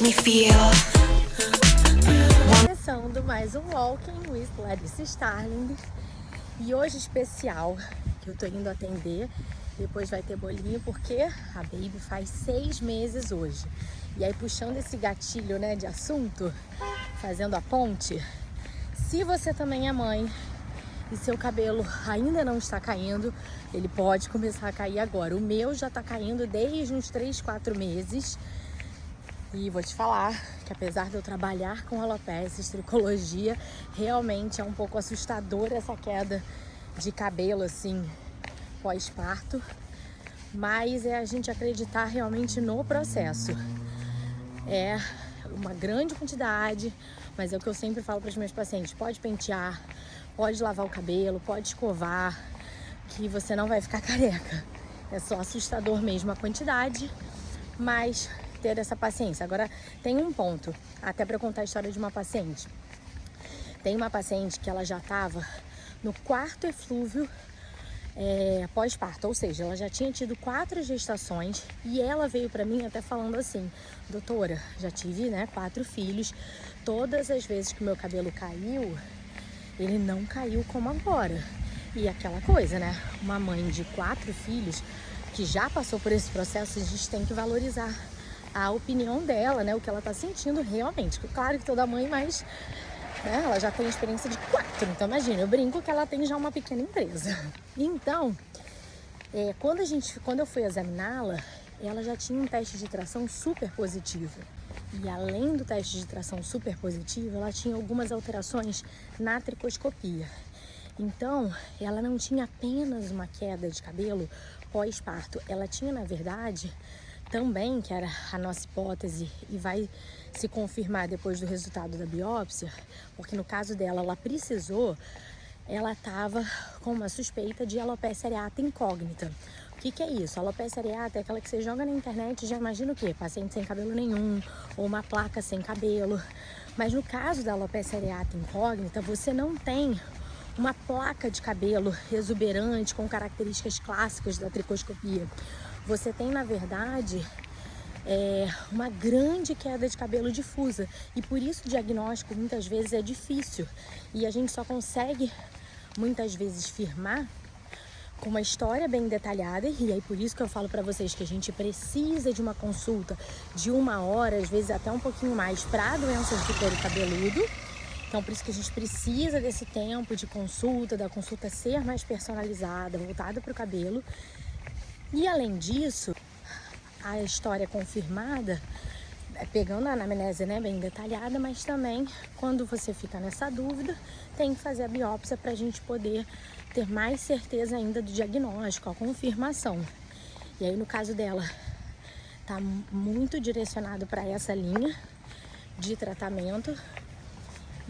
me feel. Começando mais um Walking with Larissa Starling. E hoje especial, que eu tô indo atender. Depois vai ter bolinho porque a baby faz 6 meses hoje. E aí puxando esse gatilho, né, de assunto, fazendo a ponte. Se você também é mãe e seu cabelo ainda não está caindo, ele pode começar a cair agora. O meu já tá caindo desde uns 3, 4 meses. E vou te falar que apesar de eu trabalhar com alopecia, tricologia, realmente é um pouco assustador essa queda de cabelo assim pós-parto. Mas é a gente acreditar realmente no processo. É uma grande quantidade, mas é o que eu sempre falo para os meus pacientes: pode pentear, pode lavar o cabelo, pode escovar, que você não vai ficar careca. É só assustador mesmo a quantidade, mas ter essa paciência. Agora tem um ponto, até para contar a história de uma paciente. Tem uma paciente que ela já estava no 4º eflúvio pós-parto, ou seja, ela já tinha tido 4 gestações e ela veio para mim até falando assim: doutora, já tive 4 filhos, todas as vezes que o meu cabelo caiu, ele não caiu como agora. E aquela coisa, né, uma mãe de 4 filhos que já passou por esse processo, a gente tem que valorizar a opinião dela, né, o que ela tá sentindo realmente. Claro que toda mãe, mas ela já tem experiência de 4, então imagina, eu brinco que ela tem já uma pequena empresa. Então, quando eu fui examiná-la, ela já tinha um teste de tração super positivo. E além do teste de tração super positivo, ela tinha algumas alterações na tricoscopia. Então, ela não tinha apenas uma queda de cabelo pós-parto, ela tinha, na verdade, também, que era a nossa hipótese e vai se confirmar depois do resultado da biópsia, porque no caso dela, ela estava com uma suspeita de alopecia areata incógnita. O que é isso? A alopecia areata é aquela que você joga na internet e já imagina o quê? Paciente sem cabelo nenhum, ou uma placa sem cabelo. Mas no caso da alopecia areata incógnita, você não tem uma placa de cabelo exuberante com características clássicas da tricoscopia. Você tem, na verdade, uma grande queda de cabelo difusa. E por isso o diagnóstico muitas vezes é difícil. E a gente só consegue, muitas vezes, firmar com uma história bem detalhada. E aí por isso que eu falo para vocês que a gente precisa de uma consulta de 1 hora, às vezes até um pouquinho mais, para doenças de couro cabeludo. Então, por isso que a gente precisa desse tempo de consulta, da consulta ser mais personalizada, voltada para o cabelo. E, além disso, a história confirmada, pegando a anamnese bem detalhada, mas também, quando você fica nessa dúvida, tem que fazer a biópsia para a gente poder ter mais certeza ainda do diagnóstico, a confirmação. E aí, no caso dela, tá muito direcionado para essa linha de tratamento.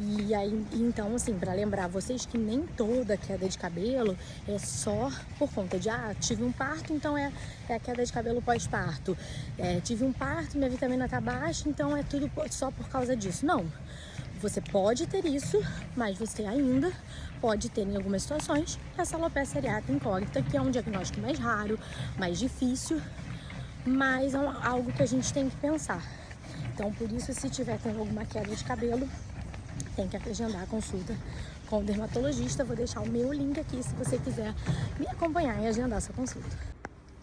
E aí, então, assim, para lembrar vocês que nem toda queda de cabelo é só por conta de, tive um parto, então é a queda de cabelo pós-parto. Tive um parto, minha vitamina tá baixa, então é tudo só por causa disso. Não, você pode ter isso, mas você ainda pode ter, em algumas situações, essa alopecia areata incógnita, que é um diagnóstico mais raro, mais difícil, mas é algo que a gente tem que pensar. Então, por isso, se tiver tendo alguma queda de cabelo, tem que agendar a consulta com o dermatologista. Vou deixar o meu link aqui se você quiser me acompanhar e agendar essa consulta.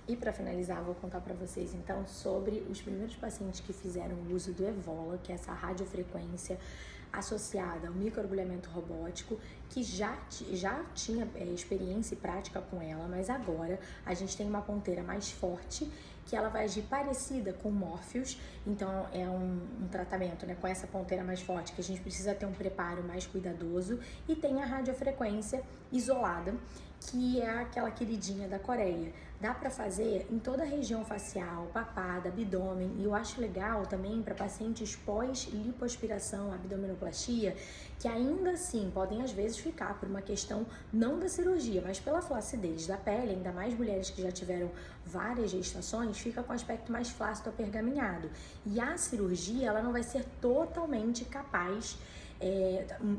E para finalizar, vou contar para vocês então sobre os primeiros pacientes que fizeram o uso do Evola, que é essa radiofrequência associada ao microagulhamento robótico, que já tinha experiência e prática com ela, mas agora a gente tem uma ponteira mais forte, que ela vai agir parecida com Morpheus. Então é um tratamento com essa ponteira mais forte, que a gente precisa ter um preparo mais cuidadoso, e tem a radiofrequência isolada, que é aquela queridinha da Coreia. Dá para fazer em toda a região facial, papada, abdômen, e eu acho legal também para pacientes pós-lipoaspiração, abdominoplastia, que ainda assim podem às vezes ficar por uma questão não da cirurgia, mas pela flacidez da pele, ainda mais mulheres que já tiveram várias gestações, fica com aspecto mais flácido apergaminhado. E a cirurgia, ela não vai ser totalmente capaz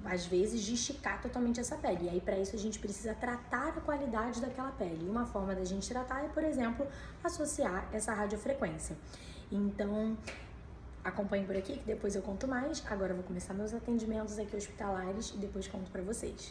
às vezes de esticar totalmente essa pele, e aí para isso a gente precisa tratar a qualidade daquela pele, e uma forma da gente tratar é, por exemplo, associar essa radiofrequência. Então Acompanhe por aqui que depois eu conto mais. Agora eu vou começar meus atendimentos aqui hospitalares e depois conto pra vocês.